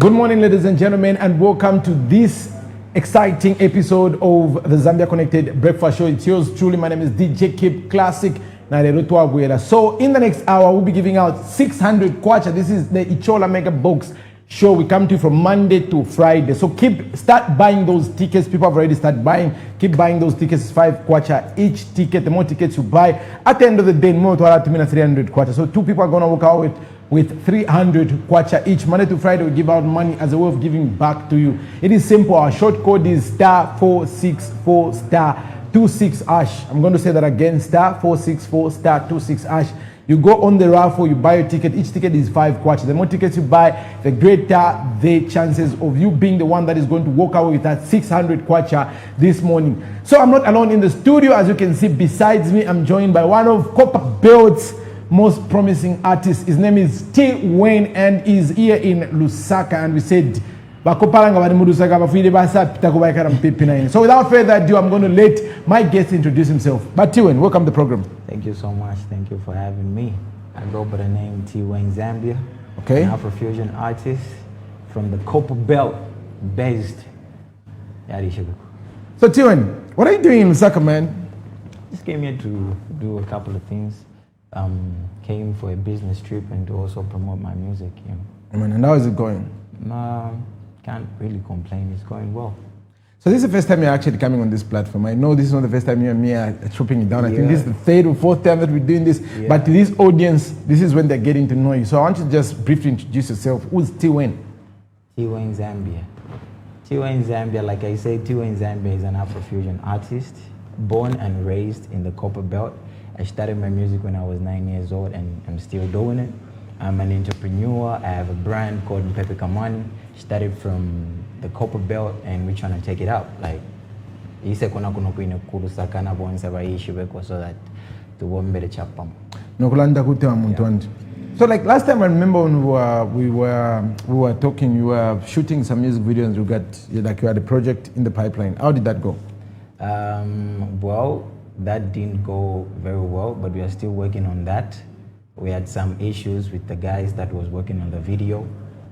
Good morning, ladies and gentlemen, and welcome to this exciting episode of the Zambia Connected Breakfast Show. It's yours truly. My name is DJ Kip Classic. So in the next hour, we'll be giving out 600 kwacha. This is the Ichola Mega Box show. We come to you from Monday to Friday. So start buying those tickets. People have already started buying. Keep buying those tickets. It's 5 kwacha each ticket. The more tickets you buy, at the end of the day, more to 300 kwacha. So 2 people are going to walk out with 300 kwacha each. Monday to Friday, we give out money as a way of giving back to you. It is simple. Our short code is *464*26#. I'm going to say that again, *464*26#. You go on the raffle, you buy a ticket. Each ticket is 5 kwacha. The more tickets you buy, the greater the chances of you being the one that is going to walk away with that 600 kwacha this morning. So I'm not alone in the studio. As you can see besides me, I'm joined by one of Copperbelt's most promising artists. His name is T. Wayne and he's here in Lusaka. And we said, so without further ado, I'm going to let my guest introduce himself. But T. Wayne, welcome to the program. Thank you so much. Thank you for having me. I go by the name T. Wayne Zambia. Okay. An Afrofusion artist from the Copperbelt based. So T. Wayne, what are you doing in Lusaka, man? Just came here to do a couple of things. Came for a business trip and to also promote my music. And how is it going? Can't really complain. It's going well. So this is the first time you're actually coming on this platform. I know this is not the first time you and me are chopping it down. I think this is the 3rd or 4th time that we're doing this. Yeah. But to this audience, this is when they're getting to know you. So I want you to just briefly introduce yourself. Who's T. Wayne? T. Wayne Zambia. T. Wayne Zambia, like I say, T. Wayne Zambia is an Afrofusion artist, born and raised in the Copperbelt. I started my music when I was 9 years old and I'm still doing it. I'm an entrepreneur. I have a brand called Pepe Kamani. Started from the Copperbelt and we're trying to take it out. Like, so that the world made a chapam. So like last time I remember when we were talking, you were shooting some music videos. You had a project in the pipeline. How did that go? Well, that didn't go very well, but we are still working on that. We had some issues with the guys that was working on the video,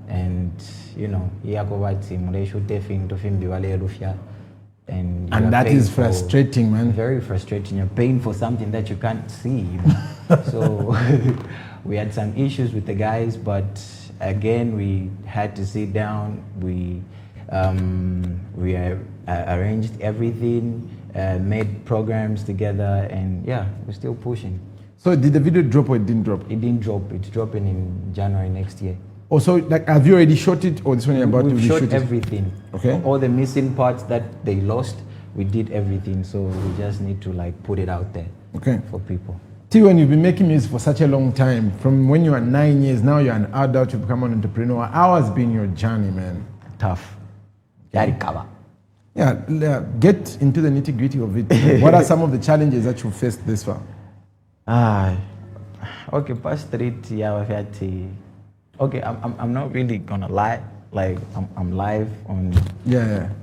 and and that is frustrating, man. Very frustrating. You're paying for something that you can't see. So we had some issues with the guys, but again we had to sit down. We arranged everything. Made programs together, and yeah, we're still pushing. So did the video drop or it didn't drop? It didn't drop. It's dropping in January next year. Oh, so like, have you already shot it, or this one you're about to reshoot it? We've shot everything. Okay. All the missing parts that they lost, we did everything. So we just need to like put it out there. Okay. For people. T. Wayne, you've been making music for such a long time. From when you were 9 years, now you're an adult. You've become an entrepreneur. How has been your journey, man? Tough. Yeah, get into the nitty-gritty of it. What are some of the challenges that you faced this far? Okay, past 3 years I've had to. Okay, I'm not really gonna lie. Like I'm live on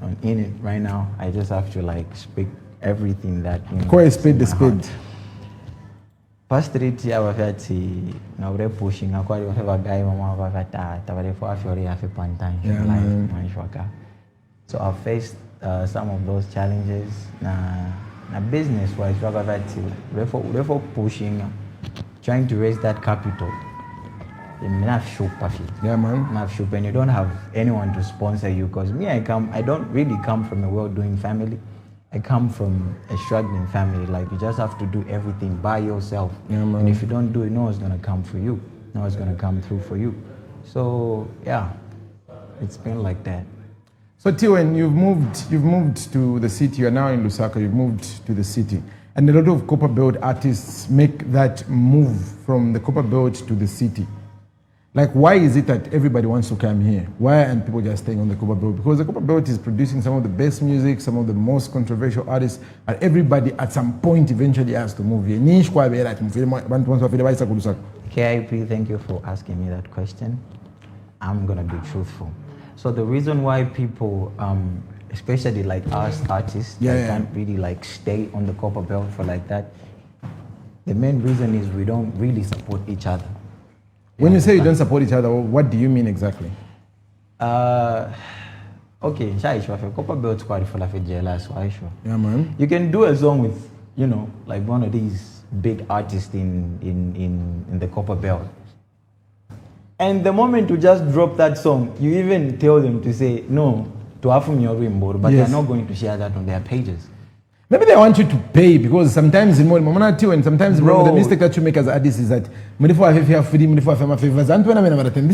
on in it right now. I just have to like speak everything that spade the spade. Past 3 years I've had to. Now we're pushing. I quite have a guy mama have a So I faced some of those challenges. Na business-wise, we're pushing, trying to raise that capital. Yeah, man. And you don't have anyone to sponsor you, because me, I don't really come from a well-doing family. I come from a struggling family. Like, you just have to do everything by yourself. Yeah, man. And if you don't do it, no one's gonna come for you. No one's gonna come through for you. So yeah, it's been like that. So T. Wayne, you've moved to the city. You're now in Lusaka. You've moved to the city, and a lot of Copperbelt artists make that move from the Copperbelt to the city. Like, why is it that everybody wants to come here? Why aren't people just staying on the Copperbelt? Because the Copperbelt is producing some of the best music, some of the most controversial artists, and everybody at some point eventually has to move here. KIP, thank you for asking me that question. I'm gonna be truthful. So the reason why people, especially like us artists, can't really like stay on the Copperbelt for like that, the main reason is we don't really support each other. When you say you don't support each other, what do you mean exactly? Okay, Copperbelt quite for like jealous, why sure. Yeah, man. You can do a song with, you know, like one of these big artists in the Copperbelt. And the moment you just drop that song, you even tell them to say no to Afum your rimbo, but Yes. they're not going to share that on their pages. Maybe they want you to pay because sometimes in and sometimes Bro. the mistake that you make as artists is that this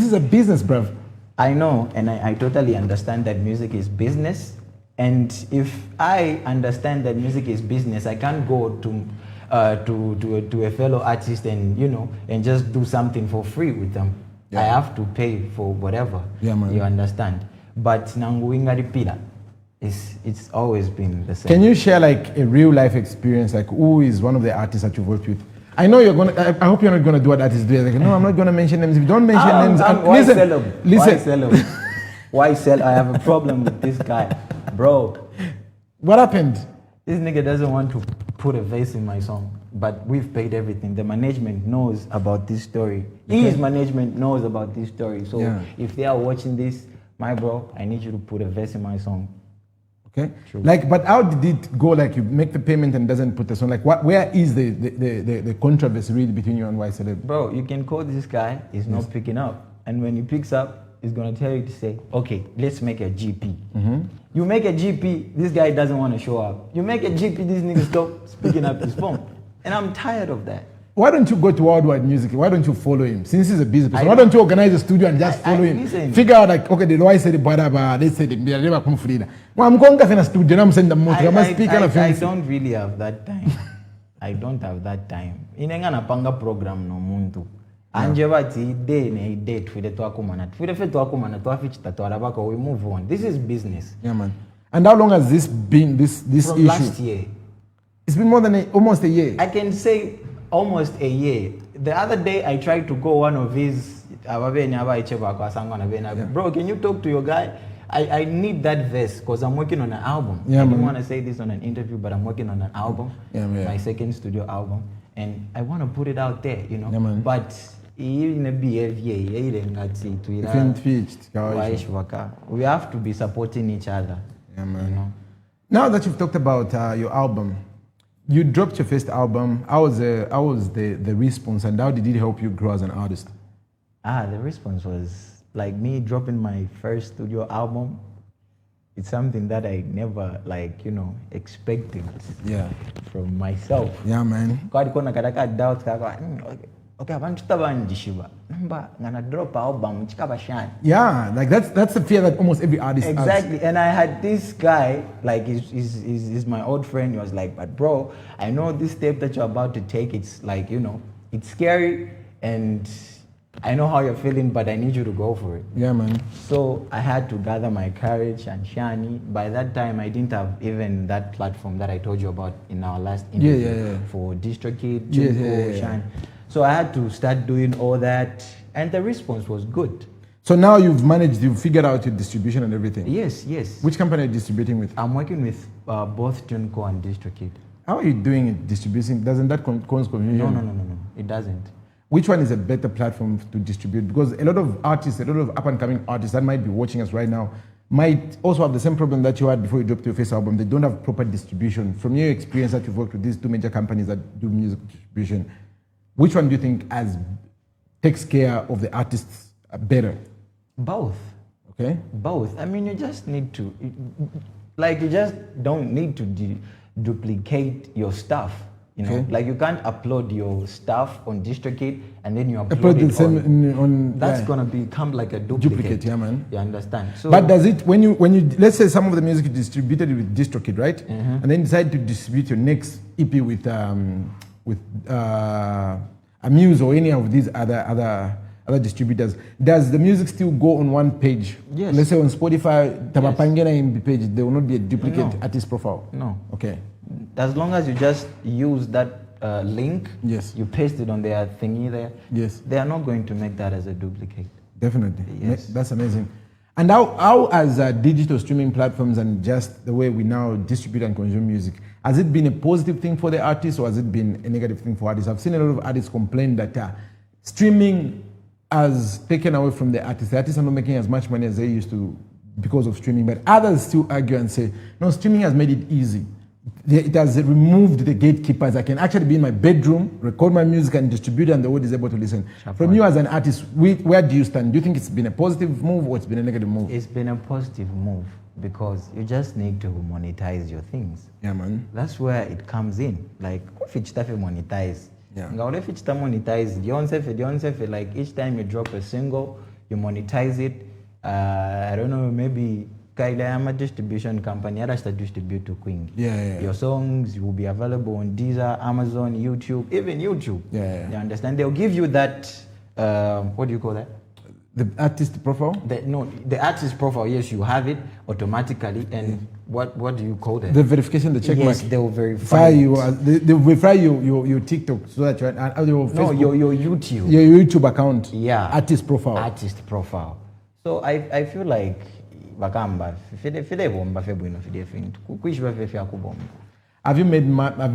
is a business, bruv. I know, and I totally understand that music is business. And if I understand that music is business, I can't go to a fellow artist and, you know, and just do something for free with them. Yeah. I have to pay for whatever. Yeah, man. You understand? But nanguinga pila, it's always been the same. Can you share like a real life experience? Like who is one of the artists that you've worked with? I know you're gonna. I hope you're not gonna do what artists do. Like, no, I'm not gonna mention names. If you don't mention names, listen. Why sell? I have a problem with this guy, bro. What happened? This nigga doesn't want to put a verse in my song, but we've paid everything. The management knows about this story. Okay. His management knows about this story. So Yeah. if they are watching this, my bro, I need you to put a verse in my song. Okay. True. Like, but how did it go? Like, you make the payment and doesn't put the song. Like, where is the controversy really between you and YCeeled? Bro, you can call this guy. He's not picking up, and when he picks up, he's gonna tell you to say, okay, let's make a GP. Mm-hmm. You make a GP, this guy doesn't want to show up. You make a GP, this nigga stop picking up his phone, and I'm tired of that. Why don't you go to Worldwide Music? Why don't you follow him? Since he's a busy person, I why don't you organize a studio and just follow him? Listen. Figure out like, okay, the lawyer said the bada, they said the never come free. Well, I'm going to a studio. I'm saying the motor. I'm speaking of I him. don't really have that time. I don't have that time. Inenga napanga program no muntu. Anje bati day na date for the twakumana. For the fe twakumana twafichita twarabaka we move on. This is business. Yeah, man. And how long has this been? This From issue? last year. It's been more than almost a year. I can say almost a year. The other day I tried to go one of his bro, can you talk to your guy? I need that verse because I'm working on an album. Yeah, I man. didn't want to say this on an interview, but I'm working on an album. Yeah, man. My second studio album. And I want to put it out there, you know. Yeah, man. But in a behavior, we have to be supporting each other. Yeah, man. You know? Now that you've talked about your album, you dropped your first album. How was the response, and how did it help you grow as an artist? The response was like me dropping my first studio album. It's something that I never expected from myself. Yeah, man. Okay, abantu tabanjishiba. Namba ngana drop album chikabashani. Yeah, like that's the fear that almost every artist has. Exactly. And I had this guy, like he's my old friend. He was like, but bro, I know this step that you're about to take, it's like, it's scary and I know how you're feeling, but I need you to go for it. Yeah, man. So I had to gather my courage and shani. By that time, I didn't have even that platform that I told you about in our last interview for DistroKid, Shine. So I had to start doing all that, and the response was good. So now you've figured out your distribution and everything? Yes. Which company are you distributing with? I'm working with both TuneCo and DistroKid. How are you doing it, distributing? Doesn't that cause confusion? No, it doesn't. Which one is a better platform to distribute? Because a lot of artists, a lot of up-and-coming artists that might be watching us right now might also have the same problem that you had before you dropped your first album. They don't have proper distribution. From your experience that you've worked with these two major companies that do music distribution, which one do you think takes care of the artists better? Both. Okay. Both. I mean, you just need to, you just don't need to duplicate your stuff. Like you can't upload your stuff on DistroKid and then you upload it on that's gonna become like a duplicate. Yeah, man. You understand? So, but does it when you let's say some of the music you distributed with DistroKid, right? And then decide to distribute your next EP with Amuse or any of these other distributors, does the music still go on one page? Yes. Let's say on Spotify, Tabapangena in page, there will not be a duplicate artist profile. No. Okay. As long as you just use that link, yes, you paste it on their thingy there. Yes. They are not going to make that as a duplicate. Definitely. Yes. That's amazing. And how as digital streaming platforms and just the way we now distribute and consume music, has it been a positive thing for the artists or has it been a negative thing for artists? I've seen a lot of artists complain that streaming has taken away from the artists. The artists are not making as much money as they used to because of streaming, but others still argue and say, no, streaming has made it easy. It has removed the gatekeepers. I can actually be in my bedroom, record my music and distribute it, and the world is able to listen. From you as an artist, where do you stand? Do you think it's been a positive move or it's been a negative move? It's been a positive move because you just need to monetize your things. Yeah, man. That's where it comes in. Like, if it's stuff you monetize, yeah. If it's monetize, like each time you drop a single, you monetize it. I don't know, maybe I'm a distribution company, I just distribute to Queen. Yeah. Your songs will be available on Deezer, Amazon, YouTube, even YouTube. Yeah. You understand? They'll give you that, what do you call that? The artist profile? The artist profile, yes, you have it automatically. And what do you call that? The verification, the check mark. Yes, they'll verify you. They'll verify your TikTok so that you're your Facebook. No, your YouTube. Your YouTube account. Yeah. Artist profile. Artist profile. So I feel like have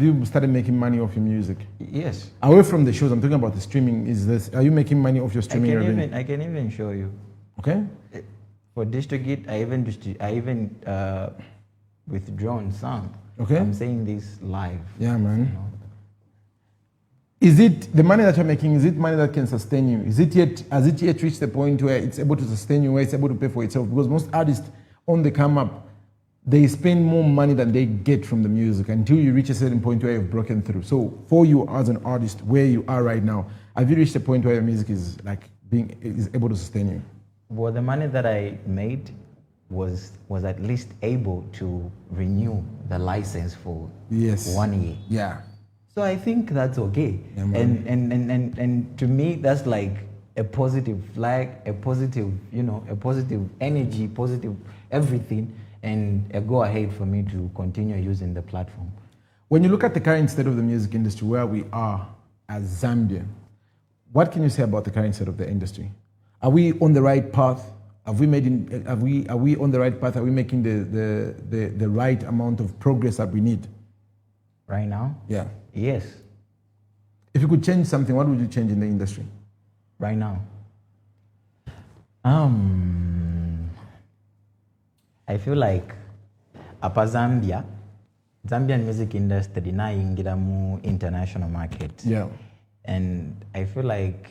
you started making money off your music? Yes. Away from the shows, I'm talking about the streaming. Are you making money off your streaming revenue? I can even show you. Okay. For DistroKid, I even withdrawn some. Okay. I'm saying this live. Yeah, man. You know? Is it the money that you're making? Is it money that can sustain you? Has it yet reached the point where it's able to sustain you, where it's able to pay for itself? Because most artists on the come up, they spend more money than they get from the music until you reach a certain point where you've broken through. So for you as an artist, where you are right now, have you reached a point where your music is able to sustain you? Well, the money that I made was at least able to renew the license for 1 year. Yeah. So I think that's okay. Yeah, and to me, that's like a positive flag, a positive energy, positive everything, and a go ahead for me to continue using the platform. When you look at the current state of the music industry, where we are as Zambia, what can you say about the current state of the industry? Are we on the right path? Are we on the right path? Are we making the right amount of progress that we need? Right now? Yeah. Yes. If you could change something, what would you change in the industry? Right now? I feel like apa Zambian music industry na ingira mu international market. Yeah. And I feel like,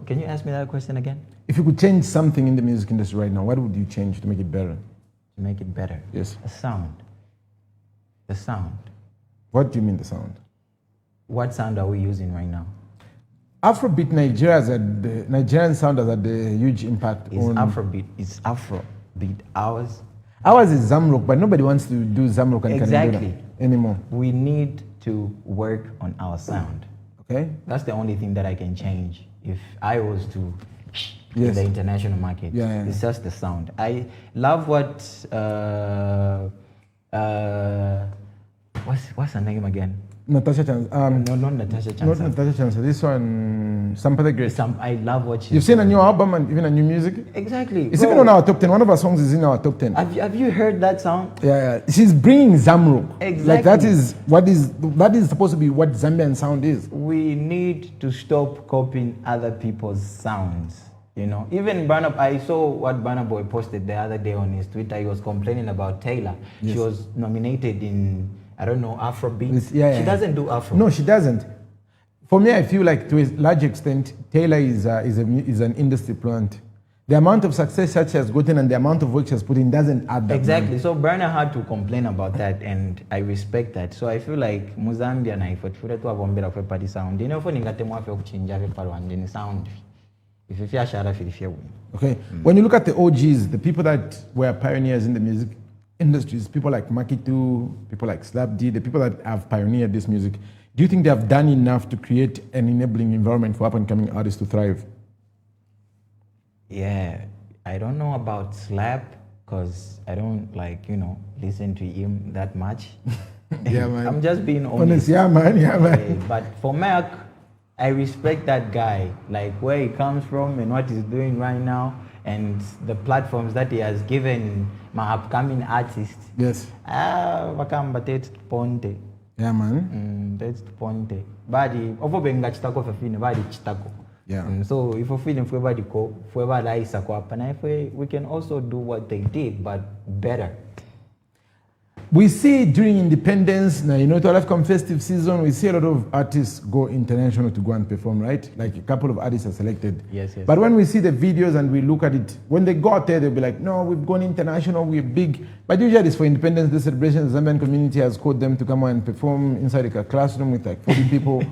can you ask me that question again? If you could change something in the music industry right now, what would you change to make it better? To make it better? Yes. The sound. What do you mean the sound? What sound are we using right now? Afrobeat Nigerian sound has had a huge impact on... It's Afrobeat. Ours is Zamrock, but nobody wants to do Zamrock and exactly anymore. We need to work on our sound. Okay. That's the only thing that I can change if I was to in the international market. Yeah. It's just the sound. I love what what's her name again? Natasha Chance. No, not Natasha Chance. Not Natasha Chance. This one, Sampa the Great. I love what she's You've seen a new album and even a new music? Exactly. It's even on our top 10. One of our songs is in our top 10. Have you heard that song? Yeah. She's bringing Zamrock. Exactly. Like that is supposed to be what Zambian sound is. We need to stop copying other people's sounds. You know, even Burna, I saw what Burna Boy posted the other day on his Twitter. He was complaining about Taylor. Yes. She was nominated in, I don't know, Afrobeat. She doesn't do Afro. No, she doesn't. For me, I feel like to a large extent, Taylor is an industry plant. The amount of success that she has gotten and the amount of work she has put in doesn't add that. Exactly. So Burna had to complain about that, and I respect that. So I feel like Muzambia na ifotfure tu avombera kwe party sound. Dino fo ningatemo afe kuchinja fe parwandeni sound. Okay. When you look at the OGs, the people that were pioneers in the music industries, people like Makitu, people like Slap D, the people that have pioneered this music, do you think they have done enough to create an enabling environment for up-and-coming artists to thrive? Yeah, I don't know about Slap because I don't listen to him that much. Yeah, man. I'm just being honest. Yeah, man. But for Mac, I respect that guy, like where he comes from and what he's doing right now and the platforms that he has given my upcoming artists. Yes. Vakamba ponte. Yeah, man. That's ponte. Badi, ovo benga chitako fefine, badi chitako. Yeah. So if we feel if we can also do what they did, but better. We see during independence, now, to a lot of festive season, we see a lot of artists go international to go and perform, right? Like a couple of artists are selected. Yes. But when we see the videos and we look at it, when they go out there, they'll be like, no, we've gone international, we're big. But usually it's for Independence Day celebration. The Zambian community has called them to come and perform inside a classroom with like 40 people.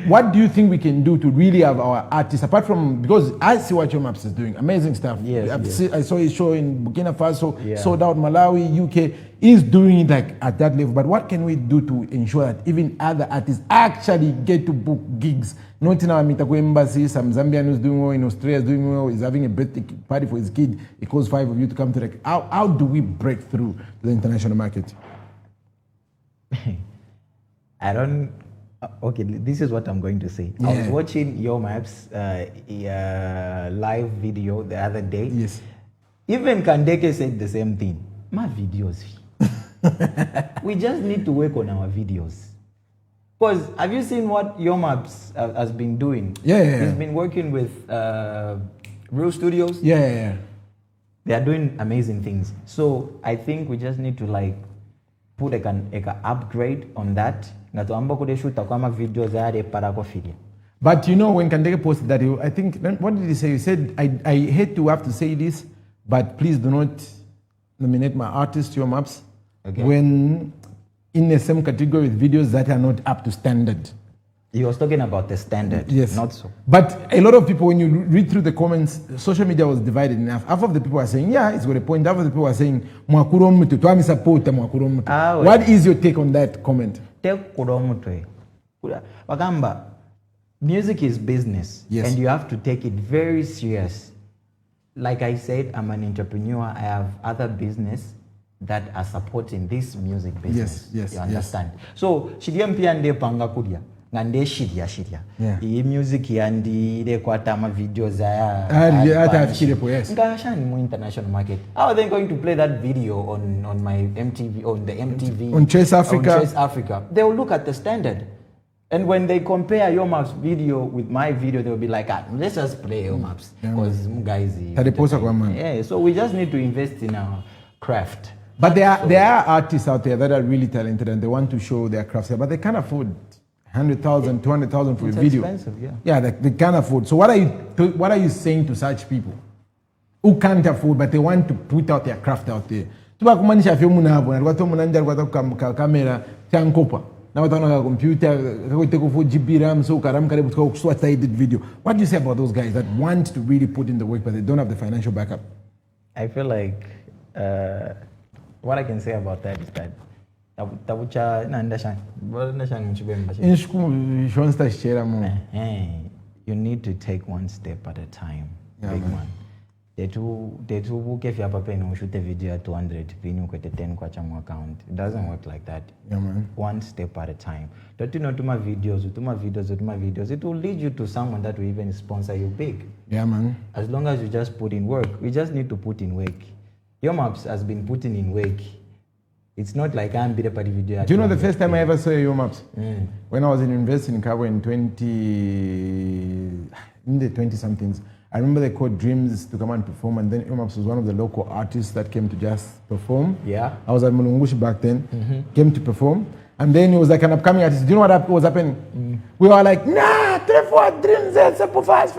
What do you think we can do to really have our artists, apart from, because I see what your Maps is doing, amazing stuff. Yes. I saw his show in Burkina Faso, sold out Malawi, UK, he's doing it like at that level. But what can we do to ensure that even other artists actually get to book gigs? Not in our Mitaku embassy, some Zambian who's doing well, in Australia is doing well, is having a birthday party for his kid, it calls 5 of you to come to the, how do we break through the international market? Okay, this is what I'm going to say. I was watching Your Maps live video the other day. Yes. Even Kandeke said the same thing. My videos. We just need to work on our videos. Because have you seen what Your Maps has been doing? Yeah. He's been working with Real Studios. Yeah. They are doing amazing things. So I think we just need to like put an upgrade on that. But when Kandeke posted that, I think, what did he say? He said, I hate to have to say this, but please do not nominate my artist to Your Maps when in the same category with videos that are not up to standard. He was talking about the standard, not so. But a lot of people, when you read through the comments, social media was divided enough. Half of the people are saying, yeah, it's got a point. Half of the people are saying, what is your take on that comment? Music is business, and you have to take it very serious. Like I said, I'm an entrepreneur. I have other business that are supporting this music business. Yes. You understand? So, shidiampiande panga kudia. Ngande shidia. Iyi music yandi ile kwa tama videos yes. Ngashani mu international market. How are they going to play that video on my MTV, on the MTV, on Chase Africa? They will look at the standard. And when they compare Your Maps video with my video, they will be like, let's just play Your Maps. Because guys, so we just need to invest in our craft. But there are artists out there that are really talented and they want to show their craft, but they can't afford 100,000, 200,000 for a video. It's expensive, yeah. They can't afford. So what are you saying to such people who can't afford but they want to put out their craft out there? Now we a computer, take 4 GB RAM, so video. What do you say about those guys that want to really put in the work but they don't have the financial backup? I feel like what I can say about that is that you need to take one step at a time. Big man. They two if you have a pen shoot a video at 200 pin you 10 kwa changu account. It doesn't work like that. Yeah, man. One step at a time. Don't you know to my videos, it will lead you to someone that will even sponsor you big. Yeah, man. As long as you just put in work. We just need to put in work. Your Maps has been putting in work. It's not like I'm beat up at the video. Do you know the first time I ever saw Your Maps? When I was in university in Cabo in the 20-somethings. I remember they called Dreams to come and perform, and then Your Maps was one of the local artists that came to just perform. Yeah. I was at Mulungushi back then, came to perform, and then he was like an upcoming artist. Do you know what was happening? We were like, nah, 3-4 Dreams, fast.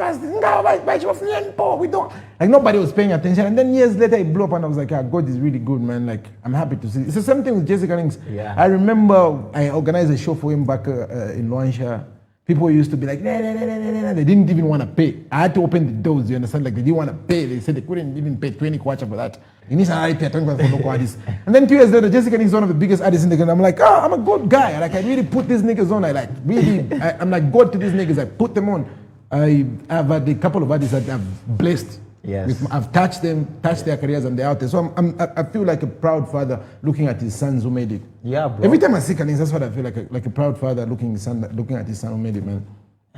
We don't. Like nobody was paying attention, and then years later it blew up, and I was like, God is really good, man. Like I'm happy to see. It's the same thing with Jessica Links. Yeah. I remember I organized a show for him back in Luansha. People used to be like, nah. They didn't even want to pay. I had to open the doors, you understand? Like they didn't want to pay. They said they couldn't even pay 20 kwacha for that. You need to pay 20 for local artists. And then 2 years later, Jessica is one of the biggest artists in the country. I'm like, I'm a good guy. Like I really put these niggas on. I'm like God to these niggas. I put them on. I've had a couple of artists that I've blessed. Yes. I've touched them, touched their careers, and they're out there. So I feel like a proud father looking at his sons who made it. Yeah, bro. Every time I see Kalins, that's what I feel like a proud father looking at his son who made it, man.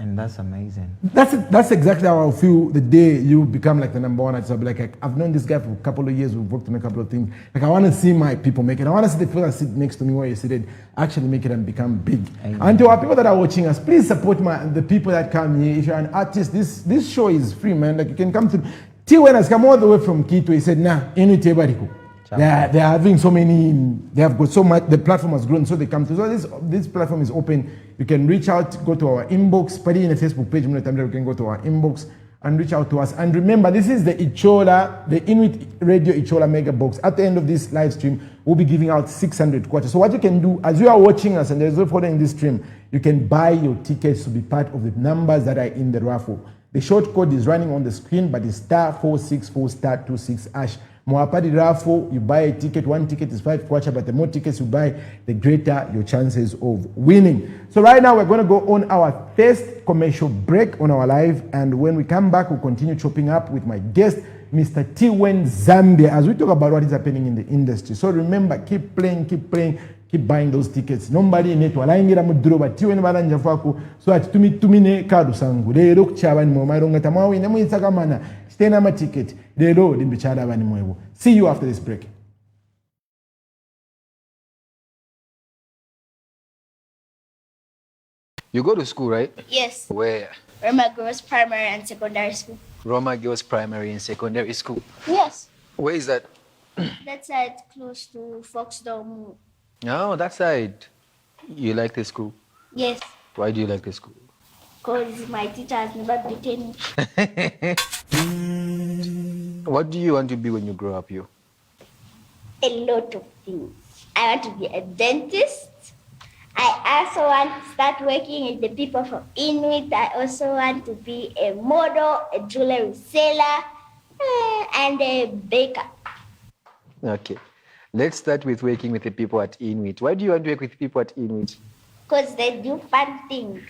And that's amazing. That's exactly how I feel the day you become like the number one artist. I'll be like, I've known this guy for a couple of years. We've worked on a couple of things. Like, I want to see my people make it. I want to see the people that sit next to me where you sit actually make it and become big. Amen. And to our people that are watching us, please support the people that come here. If you're an artist, this show is free, man. Like, you can come through. T-Wen has come all the way from Quito. He said, nah, they're having so many, they have got so much, the platform has grown, so they come to. So this platform is open. You can reach out, go to our inbox, put it in a Facebook page, you can go to our inbox and reach out to us. And remember, this is the Ichola, the Inuit Radio Ichola Mega Box. At the end of this live stream, we'll be giving out 600 kwacha. So what you can do, as you are watching us and there's no following this stream, you can buy your tickets to be part of the numbers that are in the raffle. The short code is running on the screen, but it's *464*26#. Moapadi raffle, you buy a ticket, one ticket is 5 kwacha, but the more tickets you buy, the greater your chances of winning. So right now we're going to go on our first commercial break on our live, and when we come back, we'll continue chopping up with my guest, Mr. T-Wen Zambia, as we talk about what is happening in the industry. So remember, keep playing, keep buying those tickets. Nobody in it walangira mudro but T-Wen balanja fako so at tumine kadu sangu lero kuchabani mo maronga tamawi nemu isakamana stena ma ticket lero dimbichada bani mwebo. See you after this break. You go to school, right? Yes. Where? Roma Girls Primary and Secondary School. Roma Girls Primary and Secondary School. Yes. Where is that? That side close to Foxdome. Oh, that side. You like the school? Yes. Why do you like the school? Because my teacher has never beaten me. What do you want to be when you grow up, you? A lot of things. I want to be a dentist. I also want to start working with the people from Inuit. I also want to be a model, a jewelry seller, and a baker. Okay. Let's start with working with the people at Inuit. Why do you want to work with people at Inuit? Because they do fun things.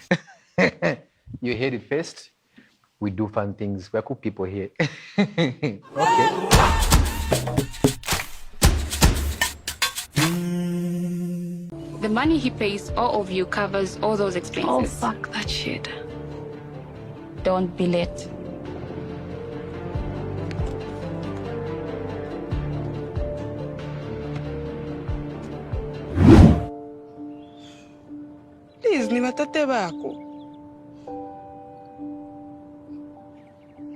You heard it first. We do fun things. We're cool people here. Okay. The money he pays all of you covers all those expenses. Oh, fuck that shit. Don't be late. Please, ni watate bako.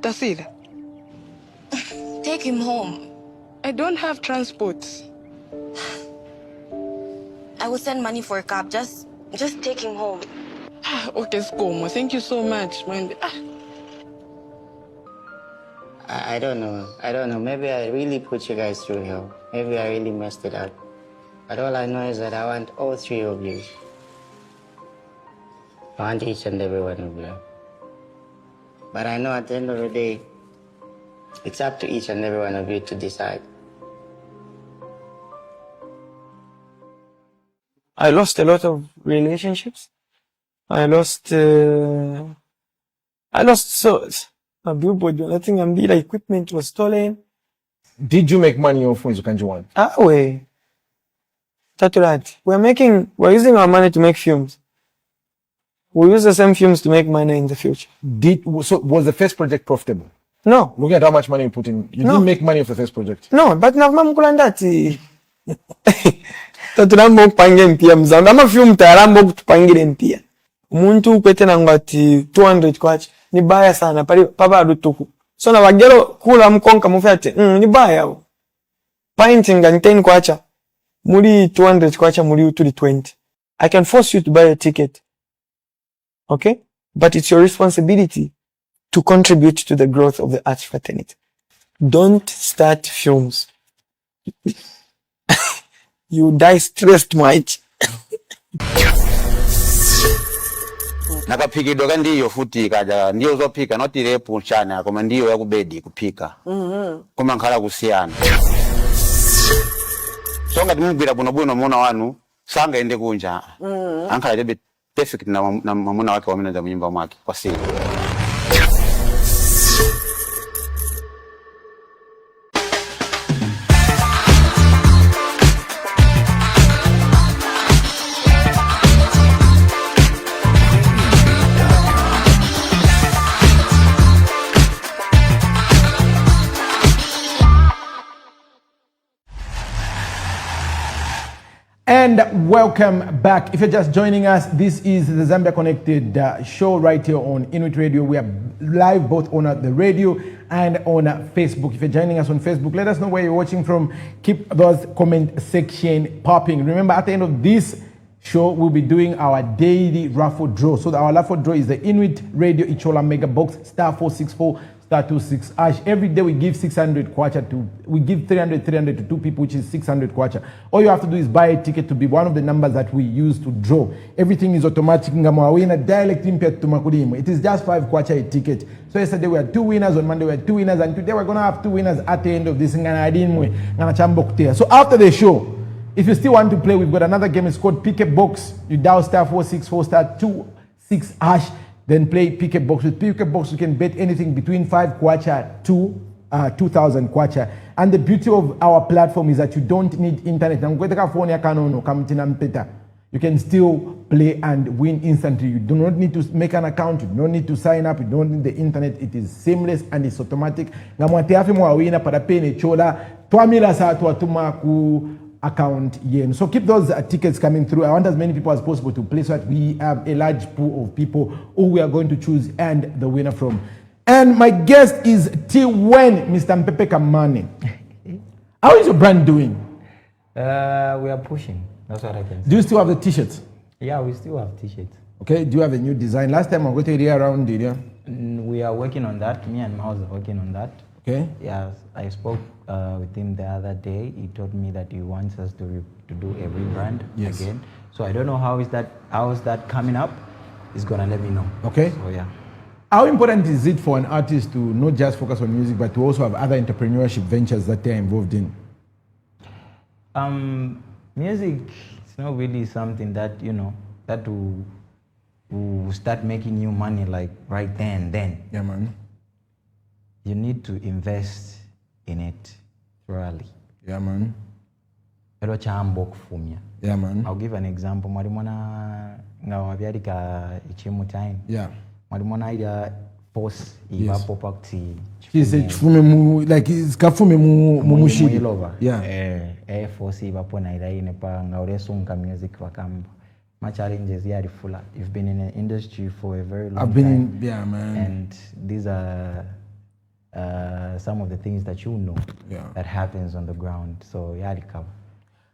Tasila. Take him home. I don't have transport. I will send money for a cab. Just take him home. Okay, Skomo. Thank you so much, man. I don't know. Maybe I really put you guys through hell. Maybe I really messed it up. But all I know is that I want all three of you. I want each and every one of you. But I know at the end of the day, it's up to each and every one of you to decide. I lost a lot of relationships. I lost a billboard. I think the equipment was stolen. Did you make money off phones you want? We're using our money to make films. We'll use the same films to make money in the future. So was the first project profitable? No. Looking at how much money you put in, you didn't make money off the first project. No, but now I'm going to taturambo kupange mpia mzangu ama film tayarambo kutupangire mpia umuntu kwete nangu ati 200 kwacha ni baya sana papa adutuku so na bagero kula mkonka mufate ni baya painting and 10 kwacha muri 200 kwacha muri utuli 20. I can force you to buy a ticket, okay, but it's your responsibility to contribute to the growth of the arts fraternity. Don't start films. You die stressed much. Nakapikidwa ndiyo futi kaja ndiyo zopika not irepu chana koma ndiyo ya kubedi kupika. Koma nkhala kusiyana. Songa timubira buno mona wanu sanga ende kunja. Ankhala jebe perfect na mamuna wake wamena za mnyumba mwake kwa siri. And welcome back. If you're just joining us, this is the Zambia Connected show right here on Inuit Radio. We are live both on the radio and on Facebook. If you're joining us on Facebook, let us know where you're watching from. Keep those comment section popping. Remember, at the end of this show, we'll be doing our daily raffle draw. So our raffle draw is the Inuit Radio Ichola Mega Box *464 *26 #. Every day we give 600 kwacha we give 300 to two people, which is 600 kwacha. All you have to do is buy a ticket to be one of the numbers that we use to draw. Everything is automatic. It is just 5 kwacha a ticket. So yesterday we had 2 winners, on Monday we had 2 winners, and today we're going to have 2 winners at the end of this. So after the show, if you still want to play, we've got another game. It's called Pick a Box. You dial *464 *26 #. Then play Pick a Box. With Pick a Box, you can bet anything between 5 kwacha to 2,000 kwacha. And the beauty of our platform is that you don't need internet. You can still play and win instantly. You do not need to make an account. You don't need to sign up. You don't need the internet. It is seamless and it's automatic. Account yen. So keep those tickets coming through. I want as many people as possible to play so that we have a large pool of people who we are going to choose and the winner from. And my guest is T-Wen, Mr. Mpepe Kamani. How is your brand doing? We are pushing. That's what I can say. Do you still have the t-shirts? Yeah, we still have t-shirts. Okay, do you have a new design? Last time I got a area around the area. We are working on that. Me and Miles are working on that. Okay. Yeah, I spoke with him the other day. He told me that he wants us to do a rebrand again. So I don't know how is that coming up. He's gonna let me know. Okay. So yeah. How important is it for an artist to not just focus on music, but to also have other entrepreneurship ventures that they're involved in? Music is not really something that that will start making you money like right then and then. Yeah, man. You need to invest in it thoroughly. Yeah, man. Yeah, man. I'll give an example. Marimona ngawabyalika ichimu time. Yeah. Marimona ida force iba popakti. Is it like it's kafume mumushi? Yeah. Force iba pona ida inepa ngauresunga music wakamba. My challenges are full. You've been in the industry for a very long time. Yeah, man. And these are some of the things that that happens on the ground. So yeah, recover.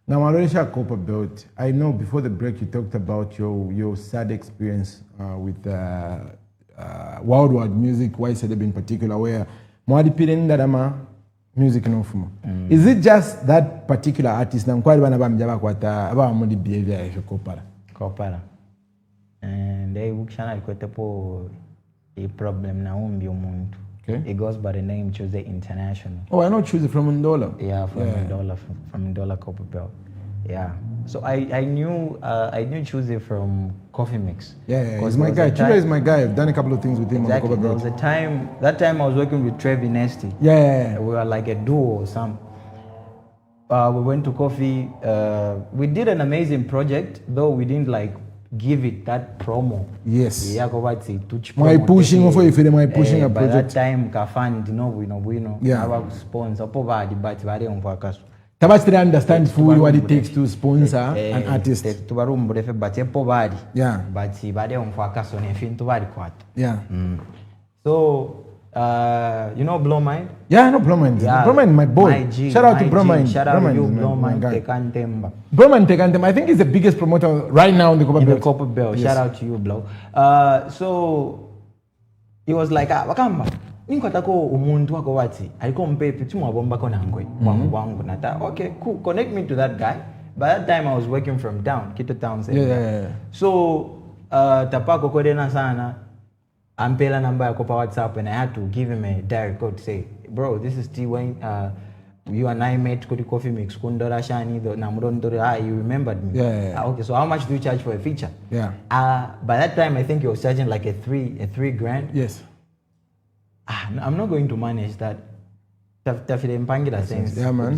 Now, Marisha Copperbelt, I know before the break you talked about your sad experience with worldwide music, YCeeled in particular, where music no fumo. Is it just that particular artist? Kopala. And they ukshana ikwetepo a problem na umbi umuntu. Okay. It goes by the name Chuzhe International. Oh, I know Chuzhe from Ndola. Yeah, from Ndola Copperbelt. Yeah. So I knew Chuzhe from Coffee Mix. Yeah, he's my guy. Chuzhe is my guy. I've done a couple of things with him on Copperbelt. There was a time, that time I was working with Trevi Nasty. Yeah. We were like a duo or something. We went to Coffee. We did an amazing project, though we didn't like give it that promo. Yes. Yeah, my pushing over if my pushing a project. By that time, Kafan, we yeah. Our sponsor, but Tabas understand fully what it takes to sponsor an artist. Yeah. Yeah. So, Blow Mind? Yeah, I know Blow Mind. Yeah. Blow Mind, my boy. Shout out to Blow Mind. Shout out to you, Blow Mind. Blow Mind Tekantem. I think he's the biggest promoter right now in the Copperbelt. Yes. Shout out to you, Blow. So he was like, Wakamba. Okay, cool. Connect me to that guy. By that time, I was working from down, Kito Town Center. Yeah. So, Tapako Kodena Sana. I'm paying number I copy WhatsApp and I had to give him a direct code to say, bro, this is T-Wayne. You and I met Kodi Coffee Mix, Kundora Shani, you remembered me. Yeah. Okay, so how much do you charge for a feature? Yeah. By that time, I think he was charging like a three grand. Yes. I'm not going to manage that. Yeah, man.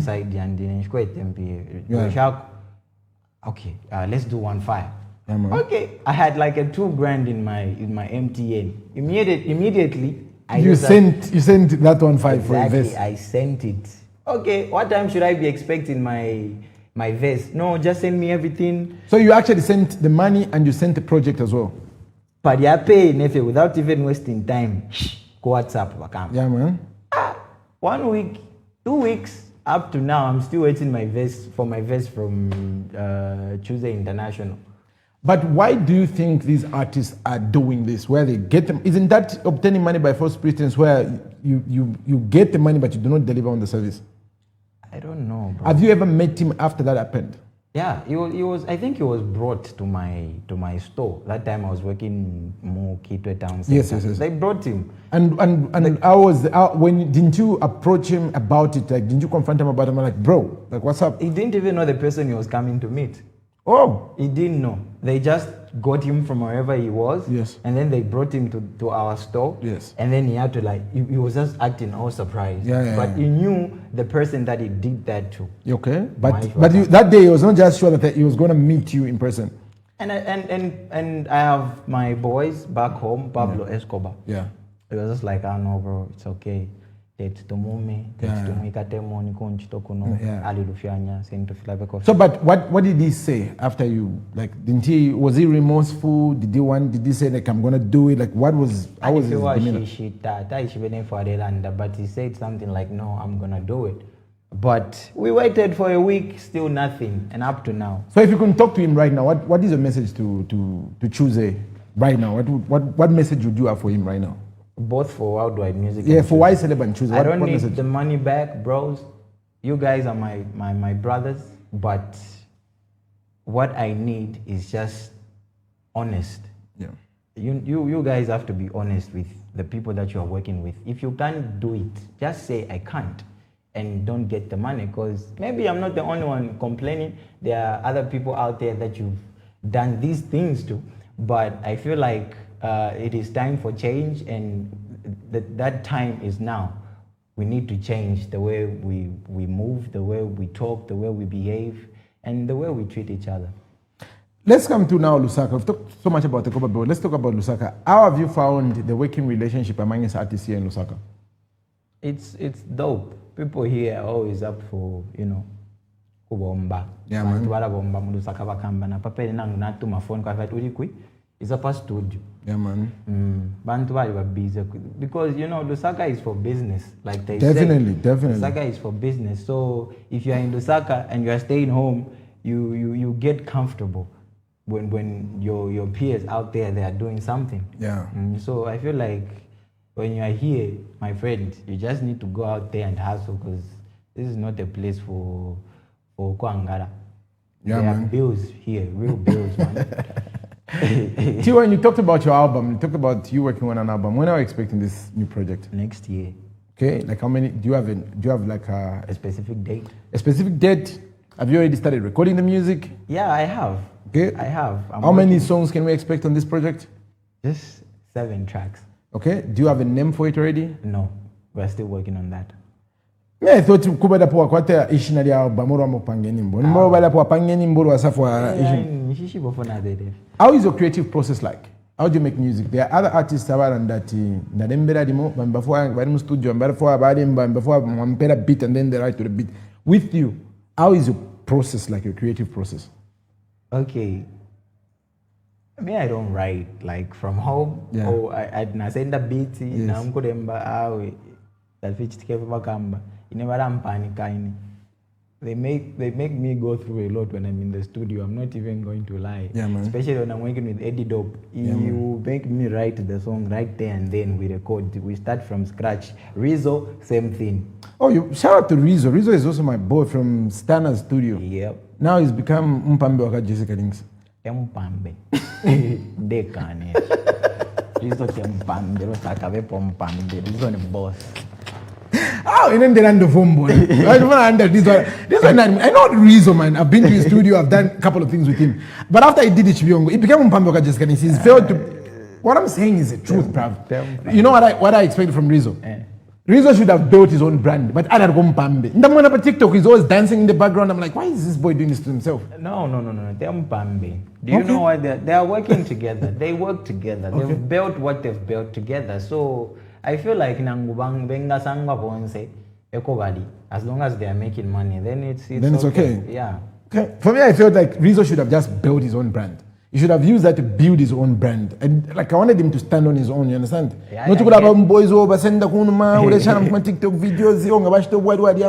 Okay, let's do 1.5. Yeah, man. Okay, I had like a 2 grand in my MTN. Immediately, you sent that 1.5 for invest. I sent it. Okay, what time should I be expecting my my verse. No, just send me everything. So you actually sent the money and you sent the project as well? But you pay nefe without even wasting time. Go WhatsApp, wakam. Yeah, man. 1 week, 2 weeks, up to now, I'm still waiting my verse from Chuzhe International. But why do you think these artists are doing this? Where they get them? Isn't that obtaining money by false pretense, where you get the money but you do not deliver on the service? I don't know, bro. Have you ever met him after that happened? Yeah, he was. I think he was brought to my store. That time I was working more Kitwe Town Center. Yes. They brought him. And didn't you approach him about it? Like, didn't you confront him about it? I'm like, bro, like, what's up? He didn't even know the person he was coming to meet. Oh. He didn't know. They just got him from wherever he was. Yes. And then they brought him to our store. Yes. And then he had to he was just acting all surprised. Yeah. But he knew the person that he did that to. Okay. But that day he was not just sure that he was going to meet you in person. And I have my boys back home, Pablo Escobar. Yeah. It was just like, oh no, bro, it's okay. So, but what did he say after you, like, was he remorseful? Did he say, like, I'm gonna do it? Like, how was his demeanor? But he said something like, no, I'm gonna do it. But we waited for a week, still nothing, and up to now. So if you can talk to him right now, what is your message to Chuzhe right now? What message would you have for him right now? Both for worldwide music. Yeah, for YCeeled and Chuzhe. I don't need the money back, bros. You guys are my brothers, but what I need is just honest. Yeah. You guys have to be honest with the people that you are working with. If you can't do it, just say I can't, and don't get the money, because maybe I'm not the only one complaining. There are other people out there that you've done these things to, but I feel like it is time for change, and that time is now. We need to change the way we move, the way we talk, the way we behave, and the way we treat each other. Let's come to now Lusaka. We've talked so much about the Copperbelt. Let's talk about Lusaka. How have you found the working relationship among us artists here in Lusaka? It's dope. People here are always up for, kubomba. Yeah, man. Bomba Lusaka bakamba na papeli nangu natuma phone kwa fat ulikwi. It's a past studio. Yeah, man. Bantu were busy because Lusaka is for business, like they definitely. say. Lusaka is for business. So if you are in Lusaka and you are staying home, you get comfortable when your peers out there, they are doing something. Yeah. So I feel like when you are here, my friend, you just need to go out there and hustle, because this is not a place for Kwangara. Yeah, there man. are bills here, real bills, man. When you talked about your album, you talked about you working on an album. When are you expecting this new project? Next year. Okay, like how many? Do you have like a specific date? A specific date? Have you already started recording the music? Yeah, I have. Okay. I have. How many songs can we expect on this project? Just 7 tracks. Okay. Do you have a name for it already? No, we're still working on that. Yeah, I thought kubada po kwata ishinali album ro amopange nimbo. Nimbo bala po apange nimbo wasafwa ishin. How is your creative process like? How do you make music? There are other artists around that ndembera dimo bambafwa bari mu studio bambafwa bari bambafwa mampera beat and then they write to the beat. With you, how is your process, like your creative process? Okay. I don't write like from home. Yeah. Or I send a beat na mkodemba awe that fit tikefa bakamba. They make me go through a lot when I'm in the studio. I'm not even going to lie. Yeah, man. Especially when I'm working with Eddie Dope. You make me write the song right there and then we record. We start from scratch. Rizzo, same thing. Oh, shout out to Rizzo. Rizzo is also my boy from Stana's studio. Yep. Now he's become Mpambe waka Jessica Links. Mpambe. Dekane. Rizzo Mpambe. Rizzo the boss. Oh, and then they ran the phone boy. I don't under this one. I know Rizzo, man. I've been to his studio. I've done a couple of things with him. But after he did it, it became Mpambe Jessica. He's failed to. What I'm saying is the truth, bruv. You know what I expected from Rizzo? Rizzo should have built his own brand, but I don't go Mpambe. The man on TikTok, he's always dancing in the background. I'm like, why is this boy doing this to himself? No. They're Mpambe. Do you know why they are working together? They work together. Okay. They've built what they've built together. So I feel like as long as they are making money, then it's okay. Yeah. Okay. For me, I felt like Rizzo should have just built his own brand. He should have used that to build his own brand. And like I wanted him to stand on his own, you understand? Yeah, Not to go about boys over, send the kunuma, with the channel, my TikTok videos,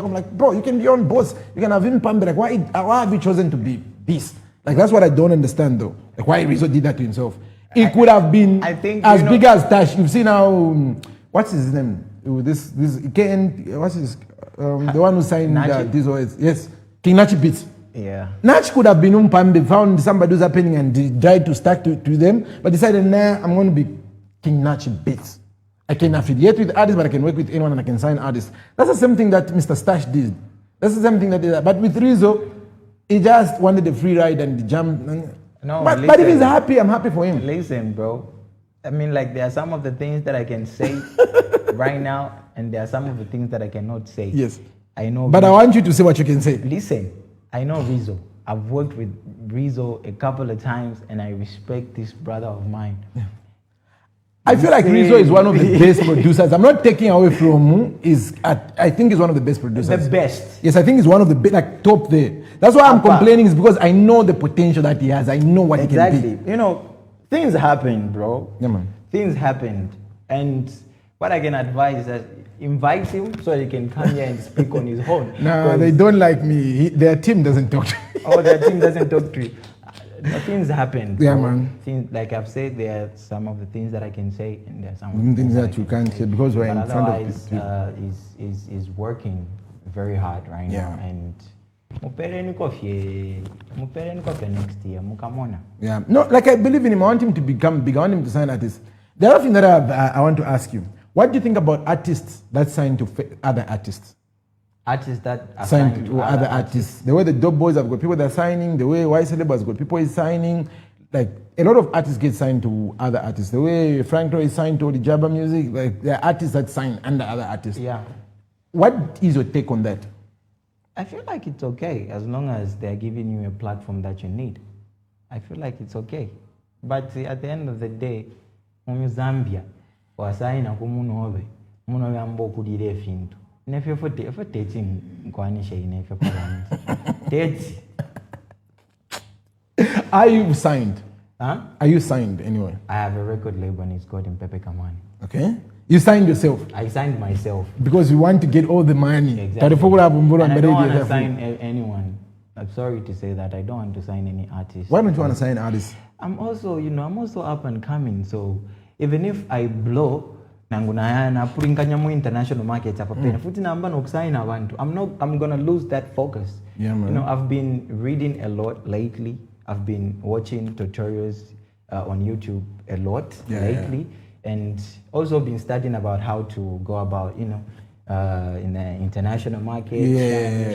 I'm like, bro, you can be your own boss. You can have him pamper. Like, why have you chosen to be this? Like, that's what I don't understand though. Like, why Rizzo did that to himself. It could have been as big as Tash. You've seen how, what's his name? This what's his, the one who signed these words. Yes, King Nachi Beats. Yeah. Nach could have been Umpambe, found somebody who's happening and tried to stack to them, but decided, nah, I'm going to be King Nach Beats. I can affiliate with artists, but I can work with anyone and I can sign artists. That's the same thing that Mr. Stash did. That's the same thing that did. But with Rizzo, he just wanted a free ride and the jump. No, but if he's happy, I'm happy for him. Listen, bro. I mean, like, there are some of the things that I can say right now, and there are some of the things that I cannot say. Yes. I know. But I want you to say what you can say. Listen. I know Rizzo. I've worked with Rizzo a couple of times and I respect this brother of mine. Yeah. I feel like Rizzo is one of the best producers. I'm not taking away from him. I think he's one of the best producers. The best. Yes, I think he's one of the best, like top there. That's why I'm complaining, is because I know the potential that he has. I know what he can be. Exactly. You know, things happen, bro. Yeah, man. Things happened. And what I can advise is that invite him so he can come here and speak on his own. No, they don't like me. Their team doesn't talk to me. Oh, their team doesn't talk to you. Things happen. Yeah, man. Things, like I've said, there are some of the things that I can say, and there are some of the things that you can't say because we're in front of people. Is working very hard right now, and next year. Yeah, no, like I believe in him. I want him to become big. I want him to sign artists. The other thing that I want to ask you. What do you think about artists that sign to other artists? Artists that are signed to other artists. The way the Dope Boys have got people that are signing, the way YCeeled has got people is signing. Like a lot of artists get signed to other artists. The way Franco is signed to the Jabba Music, like there are artists that sign under other artists. Yeah. What is your take on that? I feel like it's okay as long as they're giving you a platform that you need. I feel like it's okay. But at the end of the day, when Zambia, wasaina kumunobe muno yambo kudire fintu nefyo fote dating kwanisha inefyo parents. Are you signed? Huh? Are you signed anyway? I have a record label and it's called Pepe Kamani. Okay. You signed yourself? I signed myself. Because you want to get all the money. Exactly. And I don't want to sign anyone. I'm sorry to say that I don't want to sign any artist. Why don't you want to sign artists? I'm also up and coming, so even if I blow na purinkanya mu international market futi namba nokusign abantu, I'm gonna lose that focus. Yeah, man. You know, I've been reading a lot lately. I've been watching tutorials on YouTube a lot lately, and also been studying about how to go about, in the international market.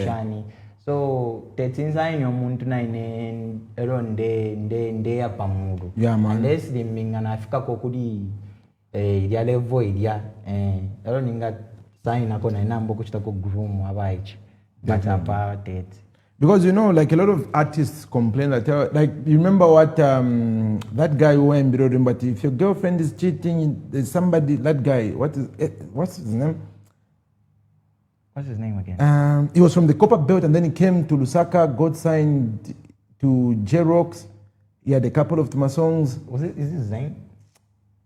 Shani. So tetinzaini omuntu naine eronde nde apamudu. Yeah, man. Unless the mingana afika kokudi ya level ya eroninga sign ako na nambo kuchita ko groom abaichi. But about it. Because like a lot of artists complain that, like, you remember what that guy who went in, but if your girlfriend is cheating, there's somebody, that guy, what's his name? What's his name again? He was from the Copperbelt and then he came to Lusaka, got signed to J-Rocks. He had a couple of my songs. Is it Zayn?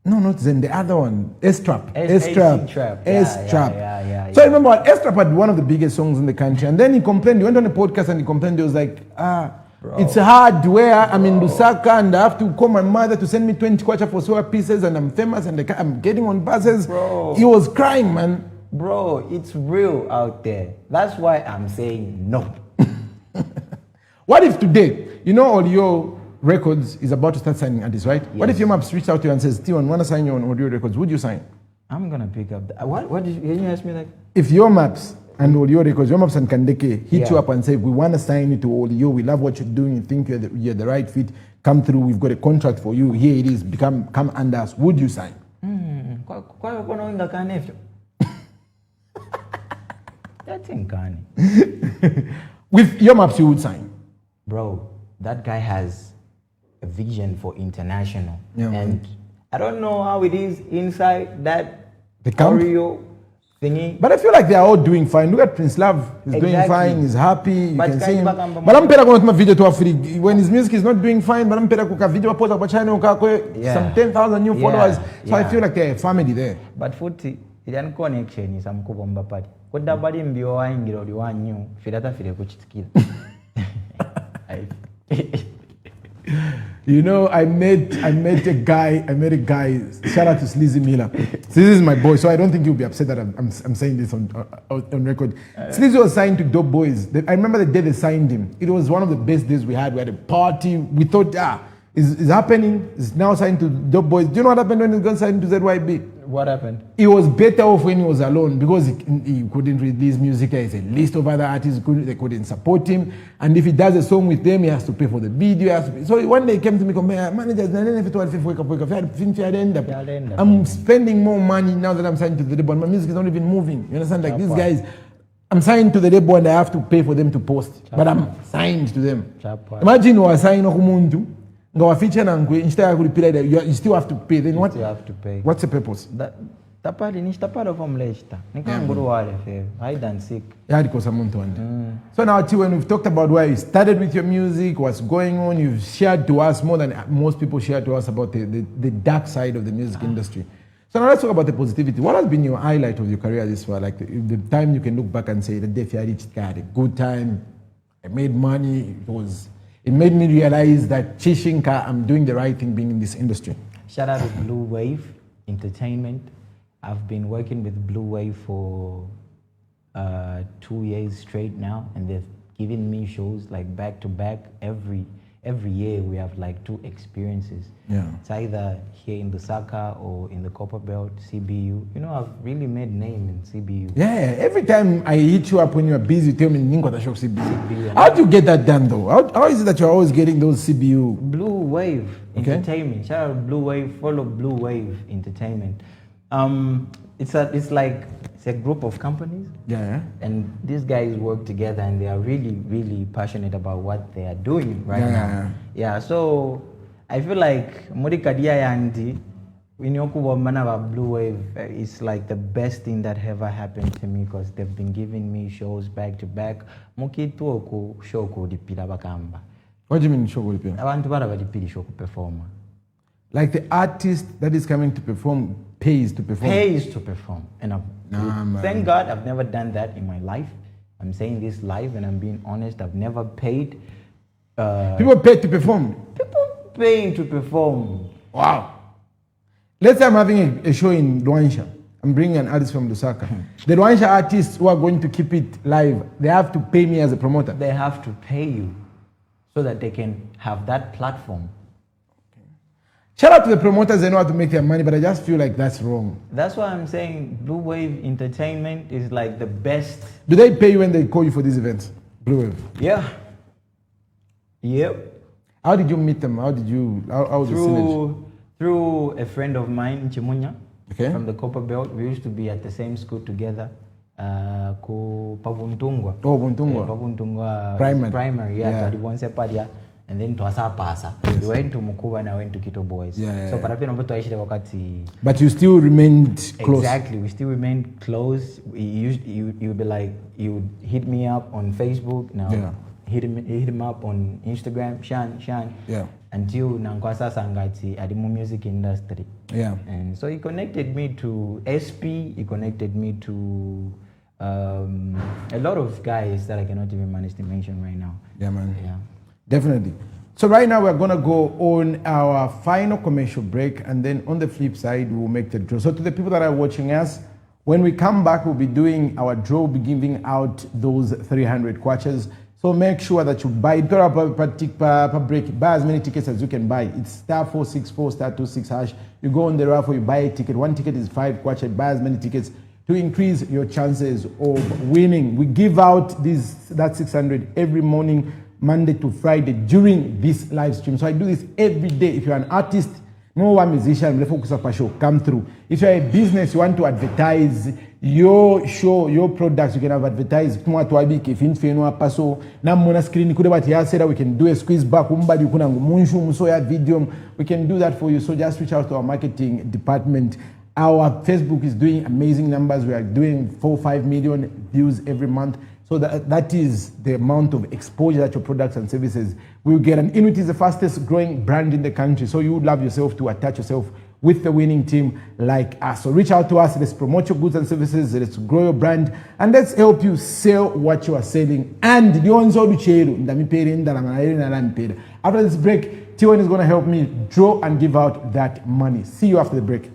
No, not Zen, the other one. S-Trap. S-Trap. Yeah. So I remember S-Trap had one of the biggest songs in the country. And then he complained, he went on a podcast and he complained, he was like, bro, it's hard where I'm in Lusaka and I have to call my mother to send me 20 kwacha for solar pieces and I'm famous and I'm getting on buses. Bro. He was crying, man. Bro, it's real out there. That's why I'm saying no. What if today, all your records is about to start signing artists, right? Yes. What if your maps reached out to you and says, Tion, I want to sign you on audio records? Would you sign? I'm going to pick up can you ask me that? If your maps and audio records, your maps and Kandeke hit you up and say, we want to sign you to audio, we love what you're doing, you think you're the right fit, come through, we've got a contract for you, here it is, come under us, would you sign? That's Nkani. With your maps, you would sign? Bro, that guy has a vision for international. Yeah, and I don't know how it is inside that choreo thingy. But I feel like they are all doing fine. Look at Prince Love. He's doing fine. He's happy. You But can see him. Bakamba- But I'm pera kuna video to Afri. When his music is not doing fine, but I'm pera kuka video post about China some 10,000 new followers. So I feel like they're a family there. But futhi ilani connection is amkubo mbapati. Koda bali mbio waingira oli wanyu filata file kuchitikira. You know, I met a guy. Shout out to Sleazy Miller. This is my boy, so I don't think you'll be upset that I'm saying this on record. Sleazy was signed to Dope Boys. I remember the day they signed him. It was one of the best days we had. We had a party. We thought, it's happening. It's now signed to Dope Boys. Do you know what happened when he got signed to ZYB? What happened? He was better off when he was alone because he couldn't release music. There's a list of other artists. They couldn't support him. And if he does a song with them, he has to pay for the video. So one day he came to me, manager, I'm spending more money now that I'm signed to the label. My music is not even moving. You understand? Like these guys, I'm signed to the label and I have to pay for them to post. But I'm signed to them. Imagine you are signed to Kumuntu. You still have to pay. Then what? You have to pay. What's the purpose? Tapali ni tapalo from lesta. Nikanguru wale fe. Hide and seek. So now, T, when we've talked about where you started with your music, what's going on, you've shared to us more than most people share to us about the dark side of the music industry. So now let's talk about the positivity. What has been your highlight of your career this far? Like the time you can look back and say, the day I reached, I had a good time, I made money, it made me realize that Chishinka, I'm doing the right thing being in this industry. Shout out to Blue Wave Entertainment. I've been working with Blue Wave for 2 years straight now, and they've given me shows like back to back. Every year we have like 2 experiences. Yeah. It's either here in the Saka or in the Copperbelt, CBU. You know, I've really made name in CBU. Yeah, every time I hit you up when you're busy, you tell me CBU. How do you get that done though? How is it that you're always getting those CBU? Blue Wave Entertainment. Shout out Blue Wave. Follow Blue Wave Entertainment. It's a group of companies. Yeah. And these guys work together and they are really, really passionate about what they are doing right now. Yeah, so I feel like Murikadia Yandi, Blue Wave, is like the best thing that ever happened to me because they've been giving me shows back to back. What do you mean show? Like the artist that is coming to perform pays to perform. And thank God I've never done that in my life. I'm saying this live and I'm being honest. I've never paid. People pay to perform. People paying to perform. Wow. Let's say I'm having a show in Luansha. I'm bringing an artist from Lusaka. The Luansha artists who are going to keep it live, they have to pay me as a promoter. They have to pay you so that they can have that platform. Shout out to the promoters, they know how to make their money, but I just feel like that's wrong. That's why I'm saying Blue Wave Entertainment is like the best. Do they pay you when they call you for these events? Blue Wave? Yeah. Yep. How did you meet them? How was the synergy? Through a friend of mine, Chimunya, from the Copperbelt. We used to be at the same school together. Pavuntungwa. Oh, Vuntungwa. Pavuntungwa Primary. Yeah. And then Twasa. We went to Mukuba and I went to Kito Boys. So but you still remained close. Exactly, we still remained close. You'd be like, you would hit me up on Facebook now. Hit him up on Instagram, Shan. Yeah. Until Nankwasa Sangati at the music industry. Yeah. And so he connected me to SP, he connected me to a lot of guys that I cannot even manage to mention right now. Yeah, man. Yeah. Definitely. So right now we're going to go on our final commercial break, and then on the flip side, we'll make the draw. So to the people that are watching us, when we come back, we'll be doing our draw. We'll be giving out those 300 kwaches. So make sure that you buy per break. Buy as many tickets as you can buy. It's *464 *26#. You go on the raffle, you buy a ticket. 1 ticket is 5 kwacha. Buy as many tickets to increase your chances of winning. We give out that 600 every morning, Monday to Friday during this live stream. So I do this every day. If you're an artist, no one musician, come through. If you're a business, you want to advertise your show, your products, you can have advertised. We can do a squeeze back. We can do that for you. So just reach out to our marketing department Our Facebook is doing amazing numbers. We are doing 4-5 million views every month. So that is the amount of exposure that your products and services will get. And Inuit is the fastest growing brand in the country. So you would love yourself to attach yourself with the winning team like us. So reach out to us. Let's promote your goods and services. Let's grow your brand. And let's help you sell what you are selling. And after this break, T1 is going to help me draw and give out that money. See you after the break.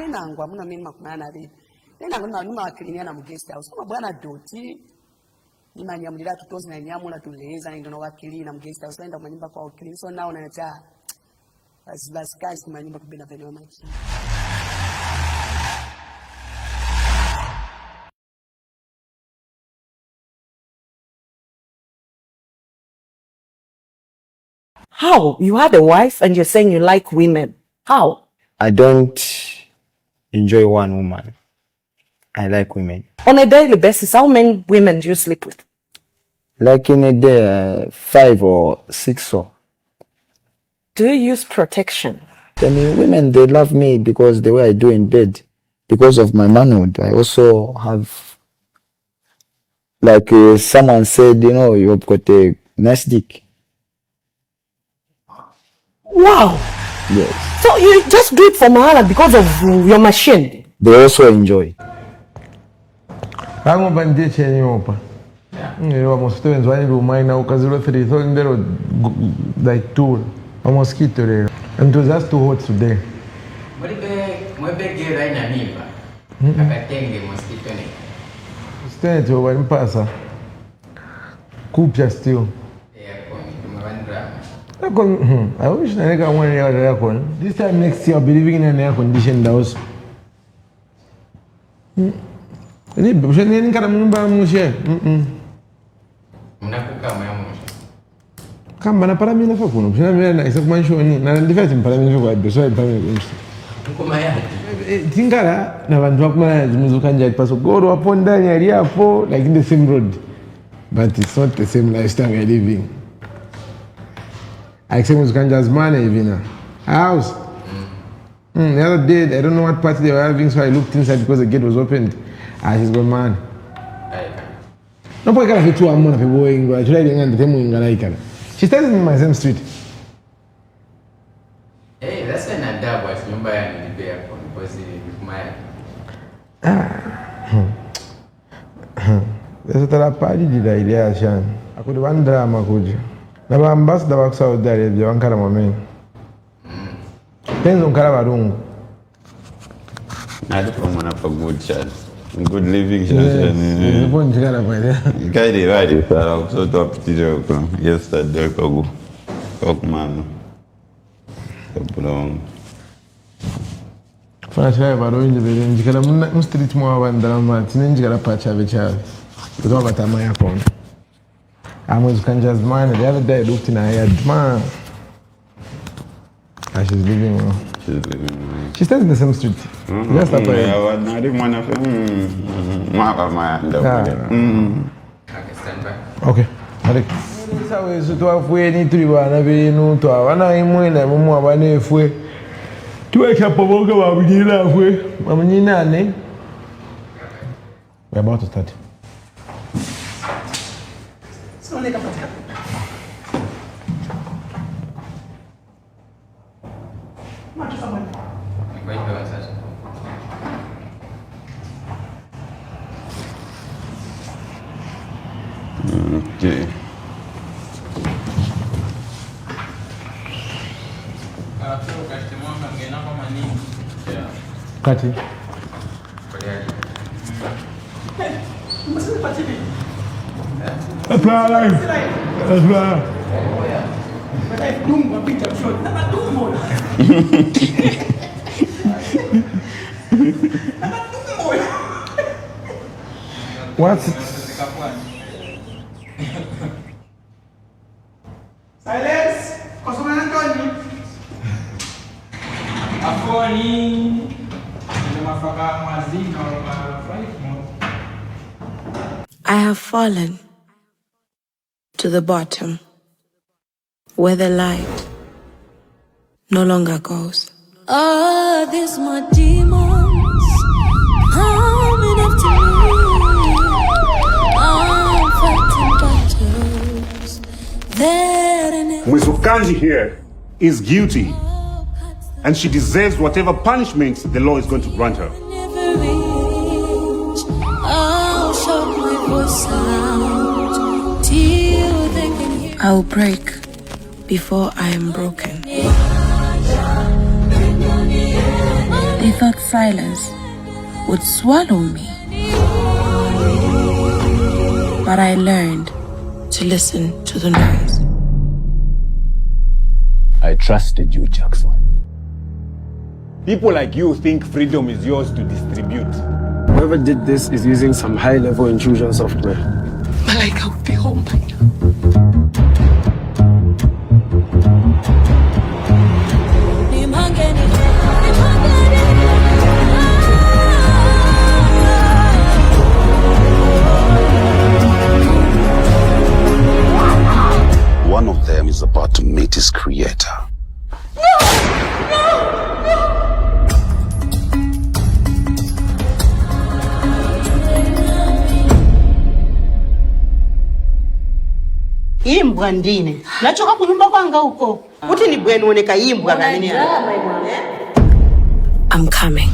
Nangwa muna mimi makumana bibi nena ngoma numa klinia na guest house kama bwana doti nimanyamulira tutozi na nyamula tuleza ndio wakili na guest house nenda manyumba kwa wakili so nao naita basi kazi manyumba kubina venye machi. How? You had a wife and you're saying you like women. How? I don't enjoy one woman. I like women. On a daily basis, how many women do you sleep with? Like in a day, 5 or 6 or. Do you use protection? I mean, women, they love me because the way I do in bed. Because of my manhood. I also have, like someone said, you know, you've got a nice dick. Wow. Yes. So you just do it for Mahala because of your machine? They also enjoy. I'm going to tell you, almost 2 and 1 room, now because 3,000 like 2 a mosquito there. And it was just too hot today. What if I get right now? I can mosquito. Stand over in Passa. Coop still. I wish I got 1 year aircon. This time next year I'll be living in an air conditioned house. Kamba na para mimi nafaa kuno. Sina mimi na isa kumanshoni. Na ndifati mpara mimi kwa beso ya mpara mimi. Tingara na vandu vakuma zimuzukanja paso goro hapo ndani ali hapo like in the same road. But it's not the same lifestyle we are living. I accept Muzukanja's money even house. The other day, I don't know what party they were having, so I looked inside because the gate was opened. She's gone, man. No, because I have 2 months of going, but I tried to get them. She stays in my same street. Hey, that's an adab, but you buy an bear because it's my. There's a party did I idea, Shan. I could one drama, could you? Na ba ambassador wa Saudi Arabia wankara mwamen. Penzo nkara barungu. I don't want to good child. Good living child. Yes. Bon chikara kwa ile. Guide right sara so top tijo ko. Yesterday ko go. Okman. Bro. Fana chaya baro inje bere njikala mun street mwa bandara ma tinenjikala pacha becha. Kutoka batama yako. I'm with Kanja's mind. The other day I looked in her head, man. And she's living well. She's living well. She stays in the same street. Just up there. I didn't want to. Okay. Sawe sutwafwe ni tuli bana binu twawana imwe na mumu abane efwe. Tuweka poboga babujira afwe. Mamunyina ne. We're about to start. Okay. Kati. What's it? Silence! Customer Anthony! Afoni! have fallen to the bottom where the light no longer goes. Oh, these my demons coming after me. I'm fighting battles there and Ms. Ukanji here is guilty, and she deserves whatever punishment the law is going to grant her. never reach. I'll shout my voice out till they can hear. I'll break before I am broken. They thought silence would swallow me, but I learned to listen to the noise. I trusted you, Jackson. People like you think freedom is yours to distribute. Whoever did this is using some high-level intrusion software. Malaika will be home by now. One of them is about to meet his creator. Imbwa ndine. Nachoka kunyumba kwanga huko. Kuti ni bwenu oneka imbwa kanini hapa. I'm coming.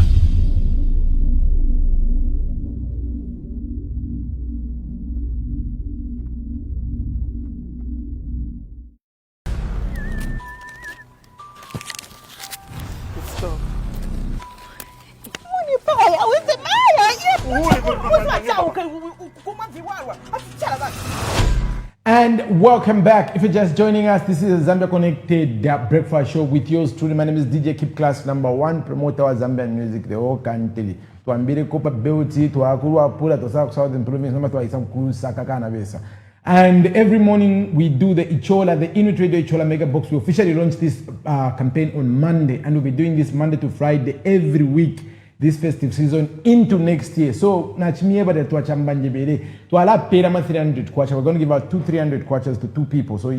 And welcome back. If you're just joining us, this is the Zambia Connected Breakfast Show with yours truly. My name is DJ Kip Classic, #1 promoter of Zambian music, the whole country. Tuambire Copperbelt, tuakuru apula, to Southern Province, no matter what. And every morning we do the Ichola, the Inuit Radio Ichola Mega Box. We officially launched this campaign on Monday, and we'll be doing this Monday to Friday every week this festive season into next year. So nachimieba de tuachambanje bere tuala pera ma 300 kwacha. We're going to give out 300 kwachas to 2 people. So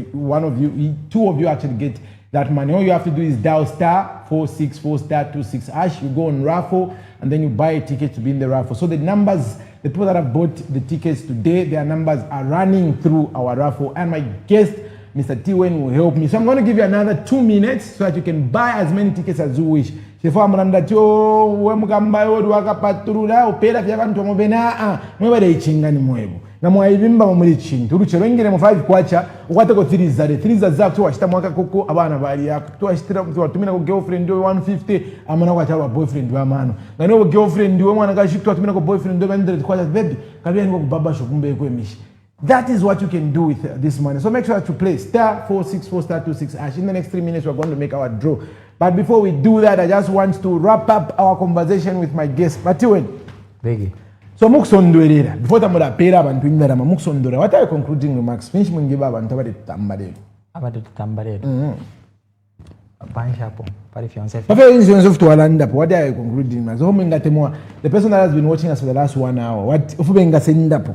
two of you actually get that money. All you have to do is dial *464 *26 #. You go on raffle and then you buy a ticket to be in the raffle. So the numbers, the people that have bought the tickets today, their numbers are running through our raffle, and my guest Mr. Tiwen will help me. So I'm going to give you another 2 minutes so that you can buy as many tickets as you wish. Sefo amranda cho wemugamba yodu wakapaturula opera vyabantu mubena mwebale ichingani mwebo na mwayibimba muri chintu rucherengere mu 5 kwacha ukwate ko 3 za to washita mwaka koko abana bali yako to washitira mtu watumina ko girlfriend yo 150 amana kwacha wa boyfriend wa mano na no girlfriend we mwana kashitwa atumina ko boyfriend do 100 kwacha baby kabia ngo kubaba shokumbe ko emishi. That is what you can do with this money. So make sure that you play *464 *26 #. In the next 3 minutes, we're going to make our draw. But before we do that, I just want to wrap up our conversation with my guest. Matiwen. Biggie. So mukusondwerera. Before tamura pera abantu indara mukusondora. What are your concluding remarks? Finish mungiba abantu abade tambarero. Abade tambarero. Banshapo. Pari fiance. Papa insurance of to Alanda. What are your concluding remarks? So mingatemwa. The person that has been watching us for the last 1 hour. What ufubenga sendapo.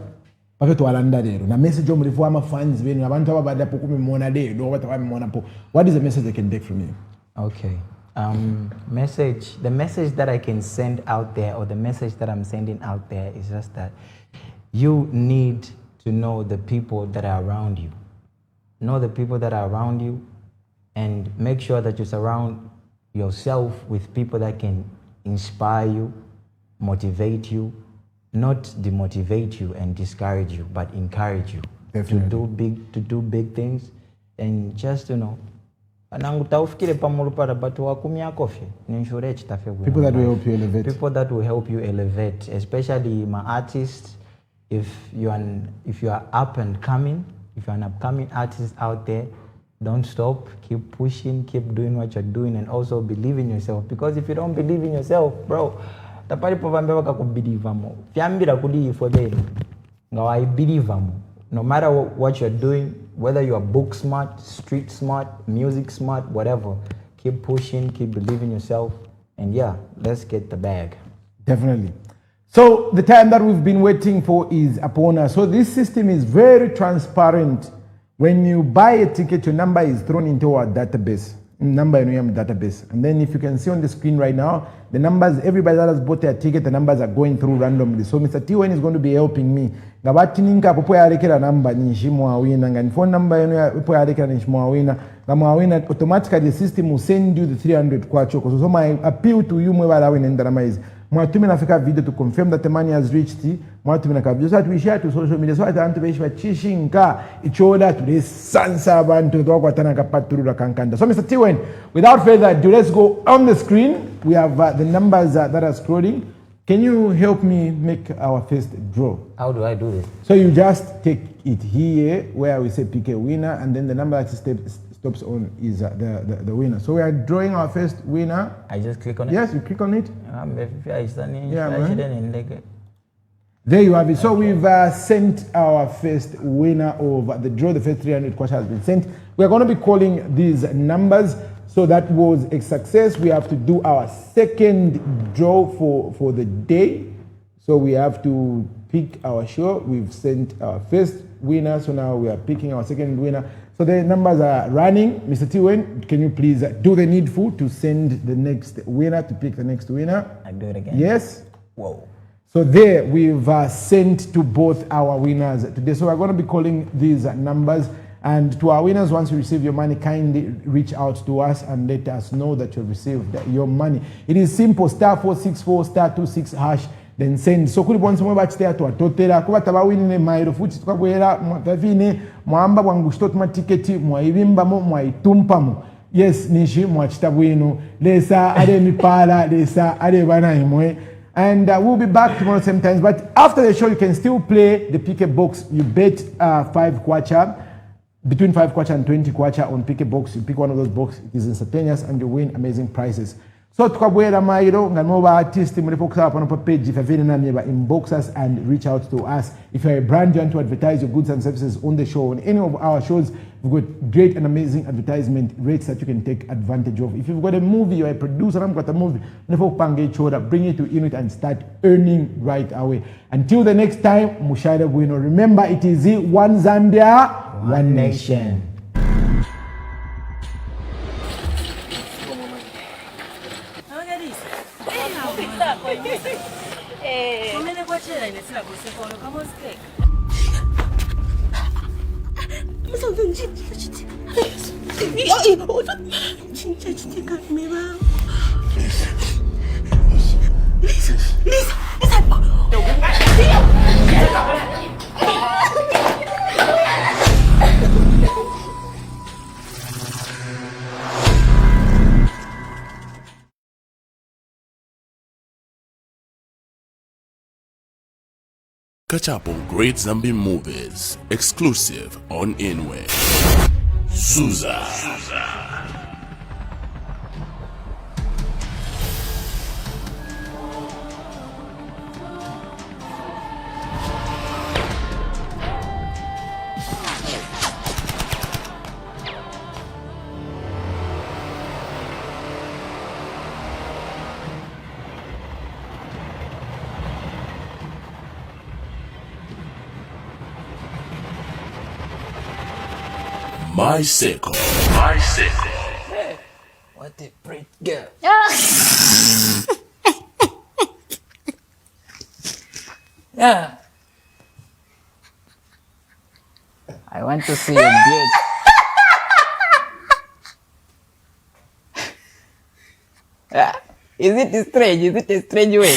Papa to Alanda dero. Na message omuri for ama fans benu abantu abada po kumemona dero. Do what amemona po. What is the message they can take from you? Okay. The message that I can send out there, or the message that I'm sending out there, is just that you need to know the people that are around you. Know the people that are around you, and make sure that you surround yourself with people that can inspire you, motivate you, not demotivate you and discourage you, but encourage you. Definitely. to do big things, and just people that will help you elevate. People that will help you elevate, especially my artists. If you are up and coming, if you're an upcoming artist out there, don't stop. Keep pushing. Keep doing what you're doing, and also believe in yourself. Because if you don't believe in yourself, bro, I believe. No matter what you're doing, whether you are book smart, street smart, music smart, whatever, keep pushing, keep believing yourself, and yeah, let's get the bag. Definitely. So the time that we've been waiting for is upon us. So this system is very transparent. When you buy a ticket, your number is thrown into our database. Number in your database. And then if you can see on the screen right now, the numbers, everybody that has bought their ticket, the numbers are going through randomly. So Mr. Tiwen is going to be helping me. Ngabati ninka popo ya rekera number ni shimwa wina. Ngani phone number yenu popo ya rekera ni shimwa wina. Ngama wina, automatically the system will send you the 300 kwacho. So my appeal to you mwe wala wina ndarama is. Mwatumi nafika video to confirm that the money has reached the mwatumi na kabisa. So that we share to social media. So that antu beshiwa chishinka ichoda to this sansa bantu to wakatana kapaturu la kankanda. So Mr. Tiwen, without further ado, let's go on the screen. We have the numbers that are scrolling. Can you help me make our first draw? How do I do this? So you just take it here where we say pick a winner, and then the number that stops on is the winner. So we are drawing our first winner. I just click on it? Yes, you click on it. Yeah, there you have it. So we've sent our first winner of the draw. The first 300 kwacha has been sent. We're going to be calling these numbers. So that was a success. We have to do our second draw for the day. So we have to pick our show. We've sent our first winner. So now we are picking our second winner. So the numbers are running. Mr. Tiwen, can you please do the needful to send the next winner, to pick the next winner? I do it again? Yes. Whoa. So there we've sent to both our winners today. So we're going to be calling these numbers. And to our winners, once you receive your money, kindly reach out to us and let us know that you've received your money. It is simple, *464 *26 hash, then send. So kuli bonse mwe bachite to atotera kuba tabawinine mairo fuchi tukabwera mwavine mwamba bwangushito tuma tiketi mwaibimbamo mwaitumpamo. Yes, nishi mwachita bwino lesa ade mipala lesa ade bana imwe. And we'll be back tomorrow same times. But after the show, you can still play the pick a box. You bet 5 kwacha. Between 5 kwacha and 20 kwacha on pick a box. You pick one of those boxes. It is instantaneous and you win amazing prizes. So tukabwera mairo nganoba artist mlipokusa hapa on page if you inbox us and reach out to us. If you're a brand you want to advertise your goods and services on the show, on any of our shows, we've got great and amazing advertisement rates that you can take advantage of. If you've got a movie, you're a producer, I've got a movie, bring it to Inuit and start earning right away. Until the next time, Mushada Bueno. Remember, it is one Zambia, one nation. Catch up on great Zambian movies, exclusive on Inwe. Suza. YCeeled. Hey, what a pretty girl. Yeah. I want to see a beard. Is it strange? Is it a strange way?